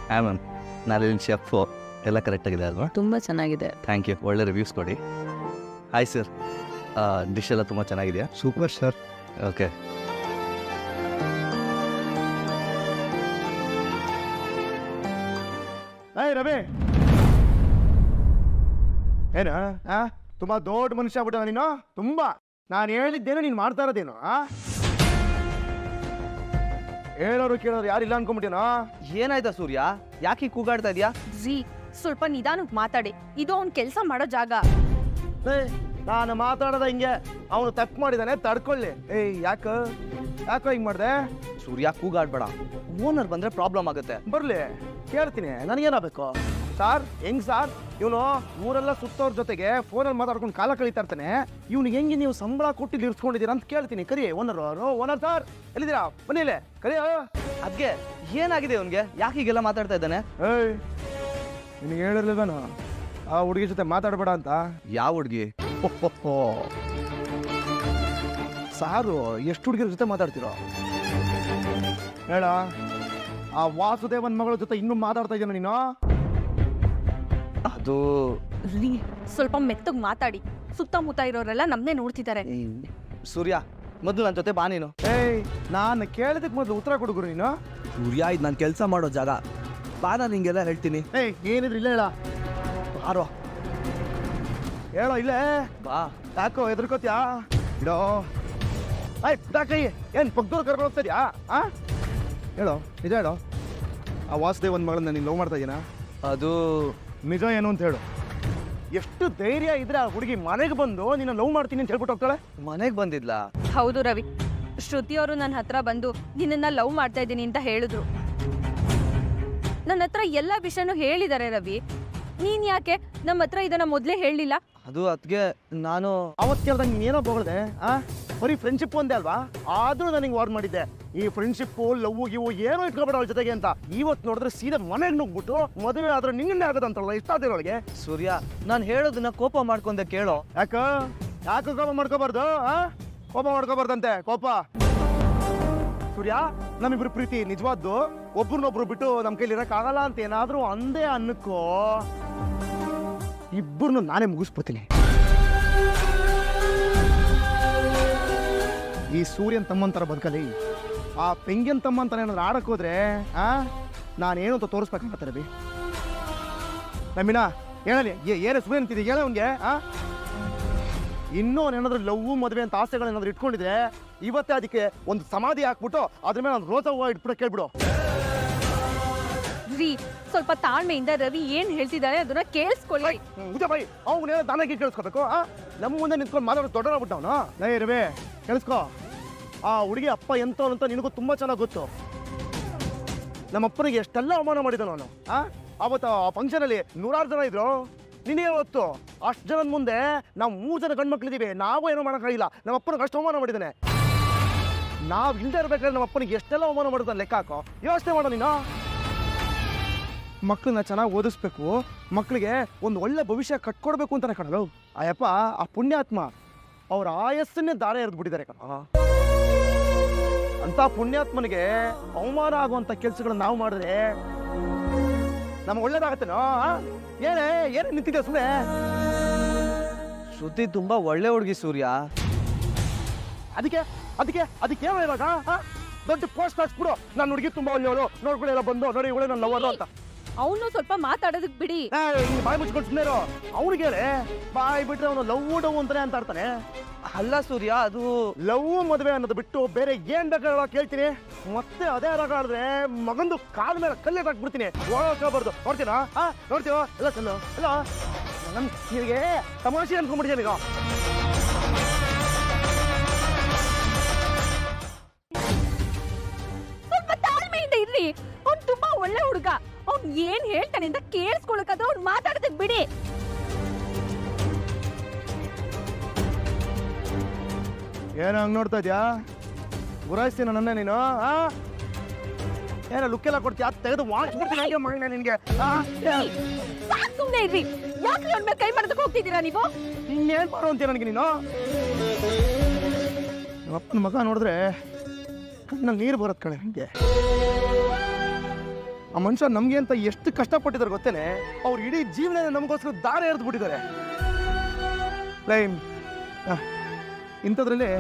Ma'am ನಾನಿಲ್ಲಿ chef ಎಲ್ಲ ಕರೆಕ್ಟಾಗಿದೆ ಅಲ್ವಾ? ತುಂಬ ಚೆನ್ನಾಗಿದೆ. ಥ್ಯಾಂಕ್ ಯು, ಒಳ್ಳೆ ರಿವ್ಯೂಸ್ ಕೊಡಿ. ಹಾಯ್ ಸರ್, ಡಿಶ್ ಎಲ್ಲ ತುಂಬ ಚೆನ್ನಾಗಿದೆಯಾ? Super sir. ಓಕೆ. ಏಯ್ ರವಿ, ಏನ ತುಂಬಾ ದೊಡ್ಡ ಮನುಷ್ಯ ಆಗ್ಬಿಟ್ಟ ನೀನು. ತುಂಬಾ ನಾನು ಹೇಳಿದ್ದೇನು ನೀನು ಮಾಡ್ತಾ ಇರೋದೇನು? ಹೇಳೋರು ಕೇಳೋರು ಯಾರಿಲ್ಲ ಅನ್ಕೊಂಬಿಟ್ಟೇನೋ. ಏನಾಯ್ತಾ ಸೂರ್ಯ, ಯಾಕೆ ಕೂಗಾಡ್ತಾ ಇದೆಯಾ? ಜಿ ಸ್ವಲ್ಪ ನಿಧಾನಕ್ಕೆ ಮಾತಾಡಿ, ಇದು ಅವ್ನು ಕೆಲಸ ಮಾಡೋ ಜಾಗ. ನಾನು ಮಾತಾಡೋದ ಹಿಂಗೆ, ಅವನು ತಪ್ಪು ಮಾಡಿದಾನೆ, ತಡ್ಕೊಳ್ಳಿ. ಏಯ್ ಯಾಕೋ ಹಿಂಗ್ ಮಾಡ್ದೆ? ಸೂರ್ಯ ಕೂಗಾಡ್ಬೇಡ, ಓನರ್ ಬಂದ್ರೆ ಪ್ರಾಬ್ಲಮ್ ಆಗುತ್ತೆ. ಬರ್ಲಿ ಕೇಳ್ತೀನಿ, ನನಗೇನಾಗಬೇಕು? ಸಾರ್ ಹೆಂಗ್ ಸಾರ್, ಇವನು ಊರೆಲ್ಲ ಸುತ್ತೋರ್ ಜೊತೆಗೆ ಫೋನಲ್ಲಿ ಮಾತಾಡ್ಕೊಂಡು ಕಾಲ ಕಳೀತಾ ಇರ್ತಾನೆ. ಇವ್ನಿಗೆ ಹೆಂಗೆ ನೀವು ಸಂಬಳ ಕೊಟ್ಟು ಇರ್ಸ್ಕೊಂಡಿದ್ದೀರಾ ಅಂತ ಕೇಳ್ತೀನಿ. ಕರಿ ಓನರ್ ಸಾರ್ ಎಲ್ಲಿದ್ದೀರಾ, ಬನ್ನಿಲೆ ಕರಿಯ. ಅದ್ಗೆ ಏನಾಗಿದೆ ಅವನ್ಗೆ, ಯಾಕೆ ಹೀಗೆಲ್ಲ ಮಾತಾಡ್ತಾ ಇದ್ದಾನೆ? ಏಯ್ ನಿನಗೆ ಹೇಳಿರ್ಲಿಲ್ವೇನು ಆ ಹುಡುಗಿ ಜೊತೆ ಮಾತಾಡಬೇಡ ಅಂತ? ಯಾವ ಹುಡುಗಿ? ಸಾರು ಎಷ್ಟು ಹುಡುಗಿರ ಜೊತೆ ಮಾತಾಡ್ತಿರೋ ಹೇಳ? ಆ ವಾಸುದೇವನ್ ಮಗಳ ಜೊತೆ ಇನ್ನೂ ಮಾತಾಡ್ತಾ ಇದ್ದೀನ ನೀನು? ಅದು ರೀ ಸ್ವಲ್ಪ ಮೆತ್ತಗೆ ಮಾತಾಡಿ, ಸುತ್ತಮುತ್ತ ಇರೋರೆಲ್ಲ ನಮ್ಮನ್ನೇ ನೋಡ್ತಿದ್ದಾರೆ. ಸೂರ್ಯ ಮೊದಲು ನನ್ನ ಜೊತೆ ಬಾ ನೀನು. ಏಯ್ ನಾನು ಕೇಳಿದಕ್ಕೆ ಮೊದಲು ಉತ್ತರ ಕೊಡುಗುರು ನೀನು. ಸೂರ್ಯ ಇದು ನಾನು ಕೆಲಸ ಮಾಡೋ ಜಾಗ, ಬಾ ನಾನು ನಿಂಗೆಲ್ಲ ಹೇಳ್ತೀನಿ. ಏಯ್ ಏನಿದ್ರು ಇಲ್ಲ ಹೇಳ, ಬಾರೋ ಹೇಳೋ. ಇಲ್ಲೇ ಬಾ. ಯಾಕೋ ಹೆದರ್ಕೋತ್ಯಾ? ಇಡೋ ಆಯ್ ಕೈ ಏನು ಪಕ್ಕದವ್ರು ಕರ್ಕೊಂಡು ಹೋಗ್ತಾರ್ಯಾ? ಹೇಳೋ ನಿಜ ಹೇಳೋ. ಆ ವಾಸುದೇವನ್ ಮಗಳನ್ನ ನೀನು ಲವ್ ಮಾಡ್ತಾ ಇದೀನಾ? ಅದು ನಿಜ ಏನು ಅಂತ ಹೇಳು. ಎಷ್ಟು ಧೈರ್ಯ ಇದ್ರೆ ಆ ಹುಡುಗಿ ಮನೆಗೆ ಬಂದು ನೀನು ಲವ್ ಮಾಡ್ತೀನಿ ಅಂತ ಹೇಳ್ಬಿಟ್ಟು ಹೋಗ್ತಾಳೆ? ಮನೆಗೆ ಬಂದಿದ್ಲಾ? ಹೌದು ರವಿ, ಶ್ರುತಿ ಅವರು ನನ್ನ ಹತ್ರ ಬಂದು ನಿನ್ನನ್ನ ಲವ್ ಮಾಡ್ತಾ ಇದ್ದೀನಿ ಅಂತ ಹೇಳಿದ್ರು. ನನ್ನ ಹತ್ರ ಎಲ್ಲ ವಿಷಯನೂ ಹೇಳಿದ್ದಾರೆ ರವಿ. ನೀನ್ ಯಾಕೆ ನಮ್ಮ ಹತ್ರ ಇದನ್ನ ಮೊದಲೇ ಹೇಳಲಿಲ್ಲ? ಅದು ಅದಕ್ಕೆ ನಾನು ಅವತ್ತು ಕೇಳ್ದಂಗೆ ನೀನೇನೋ ಬಗಳ್ದೆ. ಬರೀ ಫ್ರೆಂಡ್ಶಿಪ್ ಒಂದೇ ಅಲ್ವಾ? ಆದ್ರೂ ನನಗೆ ವಾರ್ನ್ ಮಾಡಿದ್ದೆ, ಈ ಫ್ರೆಂಡ್ಶಿಪ್ಪು ಲವ್ ಇವು ಏನೋ ಇಟ್ಕೊಬೇಡ ಅವಳ ಜೊತೆಗೆ ಅಂತ. ಇವತ್ತು ನೋಡಿದ್ರೆ ಸೀದಾ ಮನೆಗೆ ನುಗ್ಬಿಟ್ಟು ಮದುವೆ ಆದ್ರೆ ನಿನ್ನೇ ಆಗದಂತಲ್ಲ ಇಷ್ಟ ಆದಿರೋಳಿಗೆ. ಸೂರ್ಯ ನಾನು ಹೇಳೋದನ್ನ ಕೋಪ ಮಾಡ್ಕೊಂಡೆ ಕೇಳೋ. ಯಾಕೆ ಕೋಪ ಮಾಡ್ಕೋಬಾರ್ದು? ಕೋಪ ಮಾಡ್ಕೋಬಾರ್ದಂತೆ ಕೋಪ. ಸೂರ್ಯ ನಮ್ಮಿಬ್ರು ಪ್ರೀತಿ ನಿಜವಾದ್ದು, ಒಬ್ರನ್ನೊಬ್ರು ಬಿಟ್ಟು ನಮ್ಮ ಕೈಲಿ ಇರಕ್ಕಾಗಲ್ಲ ಅಂತ ಏನಾದ್ರೂ ಅಂದೇ ಅನ್ನಕ್ಕೋ ಇಬ್ಬರನ್ನು ನಾನೇ ಮುಗಿಸ್ಬಿಡ್ತೀನಿ. ಈ ಸೂರ್ಯನ್ ತಮ್ಮಂತರ ಬದುಕಲಿ, ಆ ಪೆಂಗಿಯನ್ ತಮ್ಮಂತರ ಏನಾದ್ರು ಆಡಕ್ ಹೋದ್ರೆ ನಾನೇನು ಅಂತ ತೋರಿಸ್ಬೇಕಾಗತ್ತೆ ರವಿ. ನಮ್ಮಿನ ಹೇಳಲಿ ಏನೇ ಸುಮ್ಮನೆ ಅಂತಿದ್ದೀವಿ ಹೇಳ ಅವನಿಗೆ. ಇನ್ನೂ ಏನಾದ್ರು ಲವ್ ಮದುವೆ ಅಂತ ಆಸೆಗಳೇನಾದ್ರು ಇಟ್ಕೊಂಡಿದ್ರೆ ಇವತ್ತೇ ಅದಕ್ಕೆ ಒಂದು ಸಮಾಧಿ ಹಾಕ್ಬಿಟ್ಟು ಅದ್ರ ಮೇಲೆ ಒಂದು ರೋಸ ಹೂವು ಇಟ್ಬಿಟ್ಟು ಕೇಳ್ಬಿಡು. ರೀ ಸ್ವಲ್ಪ ತಾಳ್ಮೆಯಿಂದ ರವಿ ಏನ್ ಹೇಳ್ತಿದ್ದಾರೆ ಅದನ್ನ ಕೇಳಿಸ್ಕೊಳ್ಳಿ. ಮುಜ ಬೈ ಅವನೇನೋ ದಾನಾಗಿ ಕೇಳಿಸ್ಕೋಬೇಕು. ನಮ್ಮ ಮುಂದೆ ನಿಂತ್ಕೊಂಡು ಮಾತಾಡೋದು ದೊಡ್ಡರಾಗ್ಬಿಟ್ಟು ಅವನು. ನೈ ರವಿ ಕೇಳಿಸ್ಕೊ, ಆ ಹುಡುಗಿ ಅಪ್ಪ ಎಂತವನು ಅಂತ ನಿನಗೂ ತುಂಬಾ ಚೆನ್ನಾಗಿ ಗೊತ್ತು. ನಮ್ಮಪ್ಪನಿಗೆ ಎಷ್ಟೆಲ್ಲ ಅವಮಾನ ಮಾಡಿದನು ಅವನು. ಅವತ್ತು ಆ ಫಂಕ್ಷನಲ್ಲಿ 100 ಜನ ಇದ್ರು, ನಿನಗೆ ಗೊತ್ತು. ಅಷ್ಟು ಜನದ ಮುಂದೆ ನಾವು 3 ಜನ ಗಂಡ್ಮಕ್ಳಿದ್ದೀವಿ, ನಾವು ಏನೋ ಮಾಡೋಕ್ಕಾಗಿಲ್ಲ. ನಮ್ಮಪ್ಪನಿಗೆ ಅಷ್ಟು ಅವಮಾನ ಮಾಡಿದ್ದಾನೆ. ನಾವು ಇಲ್ಲದೆ ಇರ್ಬೇಕಾದ್ರೆ ನಮ್ಮಪ್ಪನಿಗೆ ಎಷ್ಟೆಲ್ಲ ಅವಮಾನ ಮಾಡಿದಾನೆ ಲೆಕ್ಕ ಹಾಕೋ. ಯೋಚನೆ ಮಾಡೋ ನೀನು. ಮಕ್ಕಳನ್ನ ಚೆನ್ನಾಗಿ ಓದಿಸ್ಬೇಕು, ಮಕ್ಕಳಿಗೆ ಒಂದು ಒಳ್ಳೆ ಭವಿಷ್ಯ ಕಟ್ಕೊಡ್ಬೇಕು ಅಂತಾನೆ ಕಣಲು. ಅಯ್ಯಪ್ಪ ಆ ಪುಣ್ಯಾತ್ಮ ಅವ್ರ ಆಯಸ್ಸನ್ನೇ ದಾರ ಎರೆದ್ಬಿಟ್ಟಿದ್ದಾರೆ ಕಣ. ಅಂತ ಪುಣ್ಯಾತ್ಮನಿಗೆ ಅವಮಾನ ಆಗುವಂತ ಕೆಲಸಗಳನ್ನ ನಾವು ಮಾಡಿದ್ರೆ ನಮ್ಗೆ ಒಳ್ಳೇದಾಗತ್ತೇನೋ? ಏನೇ ನಿಂತಿದೆ ಸುಮ್ಮನೆ? ಶ್ರುತಿ ತುಂಬಾ ಒಳ್ಳೆ ಹುಡುಗಿ ಸೂರ್ಯ. ಅದಕ್ಕೆ ಏನೋ ಇವಾಗ ದೊಡ್ಡ ಪೋಸ್ಟ್ ಹಾಕ್ಸ್ಬಿಡು, ನಾನು ಹುಡುಗಿ ತುಂಬಾ ಒಳ್ಳೆಯವಳು, ನೋಡ್ಕೊಳ್ಳಿ ಎಲ್ಲ ಬಂದು ನೋಡಿ ಇವಳೆ ನನ್ನ ಲವರು ಅಂತ. ಅವನು ಸ್ವಲ್ಪ ಮಾತಾಡೋದಕ್ ಬಿಡಿ. ಬಾಯಿ ಮುಚ್ಕೊಂಡು ಸುಮ್ಮನೆ ಅವ್ನಿಗೆ ಬಾಯಿ ಬಿಟ್ರೆ ಅವನು ಲವ್ ಡವ್ ಅಂತಾನೆ ಅಂತ ಆಡ್ತಾನೆ. ಅಲ್ಲ ಸೂರ್ಯ, ಅದು ಲವ್ ಮದುವೆ ಅನ್ನೋದು ಬಿಟ್ಟು ಬೇರೆ ಏನ್ ಬೇಕಾಗ ಕೇಳ್ತೀನಿ. ಮತ್ತೆ ಅದೇ ಆಡಿದ್ರೆ ಮಗಂದು ಕಾಲ ಮೇಲೆ ಕಲ್ಲೇ ಹಾಕ್ಬಿಡ್ತೀನಿ. ಹೋಗಬಾರ್ದು. ನೋಡ್ತೀನಾ? ನೋಡ್ತೀವೋ ಎಲ್ಲ ಕಲ್ಲು ಎಲ್ಲ ನಿನಗೆ ತಮಾಷೆ ಅನ್ಕೊಂಡ್ಬಿಡ್ತೀನಿ ಈಗ. ಸ್ವಲ್ಪ ತಾಳ್ಮೆಯಿಂದ ಇರ್ರಿ. ಅವ್ನು ತುಂಬಾ ಒಳ್ಳೆ ಹುಡುಗ, ಅವ್ನು ಏನ್ ಹೇಳ್ತಾನೆ ಅಂತ ಕೇಳಿಸ್ಕೊಳಕಾದ್ರೆ ಅವ್ನು ಮಾತಾಡೋದಕ್ ಬಿಡಿ. ಏನೋ ಹಂಗ್ ನೋಡ್ತಾ ಇದ್ಯಾ? ಗುರಾಯಿಸ್ತೀನ ನನ್ನ ನೀನು? ಏನೋ ಲುಕ್ಕೆಲ್ಲ ಕೊಡ್ತೀಯ? ತೆಗೆದು ವಾಡ್ಬಿಡ್ತೀನಿ ಹಾಗೆ ಮಗನ ನಿನ್ಗೆ. ಸುಮ್ಮನೆ ಇರ್ರಿ. ಯಾಕೆ ಅವ್ನ ಮೇಲೆ ಕೈ ಮಾಡೋದಕ್ಕೆ ಹೋಗ್ತಿದ್ದೀರಾ ನೀವು? ಇನ್ನೇನ್ ಮಾಡು ಅಂತೀಯ ನನಗೆ ನೀನು? ನಮ್ಮ ಅಪ್ಪನ ಮಗ ನೋಡಿದ್ರೆ ಕಣ್ಣಲ್ಲಿ ನೀರು ಬರತ್ ಕಣೆ. ಹಂಗೆ ಆ ಮನುಷ್ಯ ನಮಗೆ ಅಂತ ಎಷ್ಟು ಕಷ್ಟಪಟ್ಟಿದ್ದಾರೆ ಗೊತ್ತೇನೆ. ಅವ್ರು ಇಡೀ ಜೀವನ ನಮಗೋಸ್ಕರ ದಾರಿ ಎರೆದು ಬಿಟ್ಟಿದ್ದಾರೆ. ಲೈನ್ ಇಂಥದ್ರಲ್ಲಿ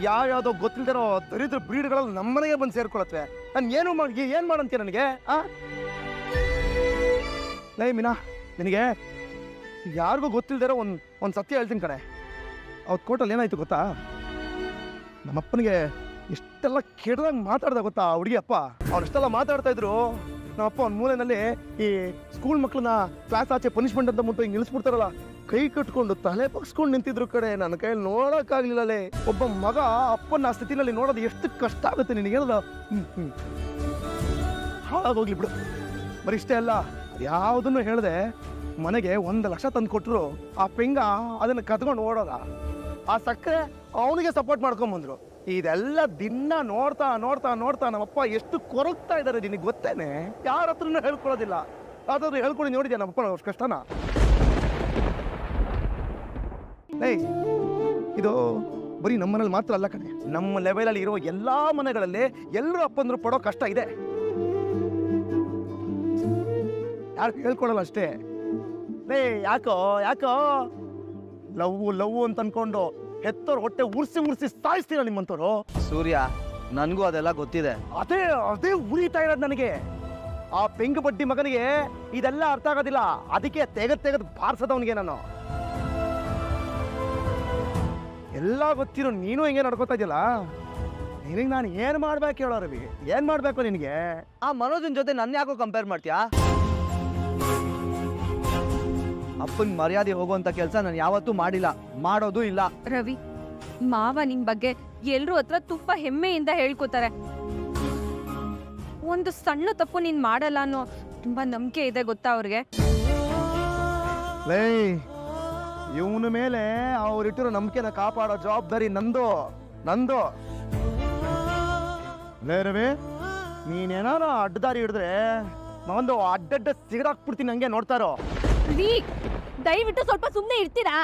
ಯಾವ್ಯಾವುದೋ ಗೊತ್ತಿಲ್ದಿರೋ ದರಿದ್ರ ಬ್ರೀಡ್ಗಳಲ್ಲಿ ನಮ್ಮನೆಗೆ ಬಂದು ಸೇರ್ಕೊಳತ್ವೆ. ನಾನು ಏನು ಮಾಡಂತೀಯ ನನಗೆ? ಲೈ ಮೀನಾ, ನಿನಗೆ ಯಾರಿಗೂ ಗೊತ್ತಿಲ್ದಿರೋ ಒಂದು ಸತ್ಯ ಹೇಳ್ತೀನಿ ಕಣೆ. ಅವತ್ತು ಕೋರ್ಟಲ್ಲಿ ಏನಾಯ್ತು ಗೊತ್ತಾ? ನಮ್ಮಪ್ಪನಿಗೆ ಎಷ್ಟೆಲ್ಲ ಕೆಟ್ಟದಂಗೆ ಮಾತಾಡ್ದ ಗೊತ್ತಾ ಹುಡುಗಿ ಅಪ್ಪ. ಅವ್ರೆಷ್ಟೆಲ್ಲ ಮಾತಾಡ್ತಾ ಇದ್ರು. ನಮ್ಮಪ್ಪ ಒಂದು ಮೂಲೆಯಲ್ಲಿ ಈ ಸ್ಕೂಲ್ ಮಕ್ಕಳನ್ನ ಕ್ಲಾಸ್ ಆಚೆ ಪನಿಷ್ಮೆಂಟ್ ಅಂತ ಮುಂದೆ ಹಿಂಗೆ ನಿಲ್ಲಿಸ್ಬಿಡ್ತಾರಲ್ಲ, ಕೈ ಕಟ್ಕೊಂಡು ತಲೆ ಬಗ್ಸ್ಕೊಂಡು ನಿಂತಿದ್ರು ಕಡೆ. ನನ್ನ ಕೈಯಲ್ಲಿ ನೋಡೋಕ್ಕಾಗ್ಲಿಲ್ಲಲೇ. ಒಬ್ಬ ಮಗ ಅಪ್ಪನ ಆ ಸ್ಥಿತಿನಲ್ಲಿ ನೋಡೋದು ಎಷ್ಟು ಕಷ್ಟ ಆಗುತ್ತೆ ನಿನಗೇನದ. ಹಾಳಾಗೋಗ್ಲಿ ಬಿಡು. ಬರೀ ಇಷ್ಟೇ ಅಲ್ಲ, ಯಾವುದನ್ನು ಹೇಳ್ದೆ ಮನೆಗೆ 1 ಲಕ್ಷ ತಂದು ಕೊಟ್ಟರು. ಆ ಪೆಂಗ ಅದನ್ನು ಕತ್ಕೊಂಡು ಓಡೋದ. ಆ ಸಕ್ಕರೆ ಅವನಿಗೆ ಸಪೋರ್ಟ್ ಮಾಡ್ಕೊಂಬಂದ್ರು. ಇದೆಲ್ಲ ದಿನ ನೋಡ್ತಾ ನೋಡ್ತಾ ನೋಡ್ತಾ ನಮ್ಮಪ್ಪ ಎಷ್ಟು ಕೊರಗ್ತಾ ಇದ್ದಾರೆ ನಿನಗೆ ಗೊತ್ತೇನೆ. ಯಾರ ಹತ್ರನೂ ಹೇಳ್ಕೊಳ್ಳೋದಿಲ್ಲ. ಯಾವ್ದಾದ್ರು ಹೇಳ್ಕೊಂಡು ನೋಡಿದ್ಯಾ ನಮ್ಮಪ್ಪನ ಅವ್ರ ಕಷ್ಟನ? ಏಯ್, ಇದು ಬರೀ ನಮ್ಮ ಮನೇಲಿ ಮಾತ್ರ ಅಲ್ಲ ಕಣೆ. ನಮ್ಮ ಲೆವೆಲಲ್ಲಿ ಇರೋ ಎಲ್ಲ ಮನೆಗಳಲ್ಲಿ ಎಲ್ಲರೂ ಅಪ್ಪಂದ್ರು ಪಡೋ ಕಷ್ಟ ಇದೆ. ಯಾರು ಹೇಳ್ಕೊಳಲ್ಲ ಅಷ್ಟೇ. ಲೇ ಯಾಕೋ ಲವ್ ಅಂತ ಅನ್ಕೊಂಡು ಹೆತ್ತೋರು ಹೊಟ್ಟೆ ಉರ್ಸಿ ಸಾಯಿಸ್ತೀರ ನಿಮ್ಮಂತವ್ರು. ಸೂರ್ಯ, ನನಗೂ ಅದೆಲ್ಲ ಗೊತ್ತಿದೆ. ಅದೇ ಉರಿತಾ ಇರೋದು ನನಗೆ. ಆ ಪೆಂಗು ಬಡ್ಡಿ ಮಗನಿಗೆ ಇದೆಲ್ಲ ಅರ್ಥ ಆಗೋದಿಲ್ಲ. ಅದಕ್ಕೆ ತೆಗೆದು ಬಾರಿಸೋದವನಿಗೆ ನಾನು. ಎಲ್ಲ ಗೊತ್ತಿರೋ ನೀನು ಹಿಂಗೆ ನಡ್ಕೋತಾ ಇದೆಯಲ್ಲ, ನಿನಗೆ ನಾನು ಏನು ಮಾಡ್ಬೇಕು ಹೇಳೋ ರವಿ? ಏನು ಮಾಡಬೇಕು ನಿನಗೆ? ಆ ಮನೋಜನ್ ಜೊತೆ ನನ್ನ ಯಾಕೋ ಕಂಪೇರ್ ಮಾಡ್ತೀಯಾ? ಅಪ್ಪನ ಮರ್ಯಾದೆ ಹೋಗುವಂತ ಕೆಲಸ ನಾನು ಯಾವತ್ತೂ ಮಾಡಿಲ್ಲ, ಮಾಡೋದು ಇಲ್ಲ. ರವಿ, ಮಾವ ನಿನ್ ಬಗ್ಗೆ ಎಲ್ರೂ ಹತ್ರ ತುಂಬಾ ಹೆಮ್ಮೆಯಿಂದ ಹೇಳ್ಕೊತಾರೆ. ಒಂದು ಸಣ್ಣ ತಪ್ಪು ನೀನ್ ಮಾಡಲ್ಲ ಅನ್ನೋ ತುಂಬಾ ನಂಬಿಕೆ ಇದೆ ಗೊತ್ತಾ ಅವ್ರಿಗೆ. ಲೇ, ಇವನ ಮೇಲೆ ಅವ್ರಿಟ್ಟಿರೋ ನಂಬಿಕೆನ ಕಾಪಾಡೋ ಜವಾಬ್ದಾರಿ ನಂದು. ಲೇ ರವಿ, ನೀನೇನಾರ ಅಡ್ಡದಾರಿ ಹಿಡಿದ್ರೆ ಒಂದು ಅಡ್ಡಡ್ಡ ಸಿಗದಾಕ್ಬಿಡ್ತೀನಿ. ಹಂಗೆ ನೋಡ್ತಾರೋ? ದಯವಿಟ್ಟು ಸ್ವಲ್ಪ ಸುಮ್ಮನೆ ಇರ್ತೀರಾ?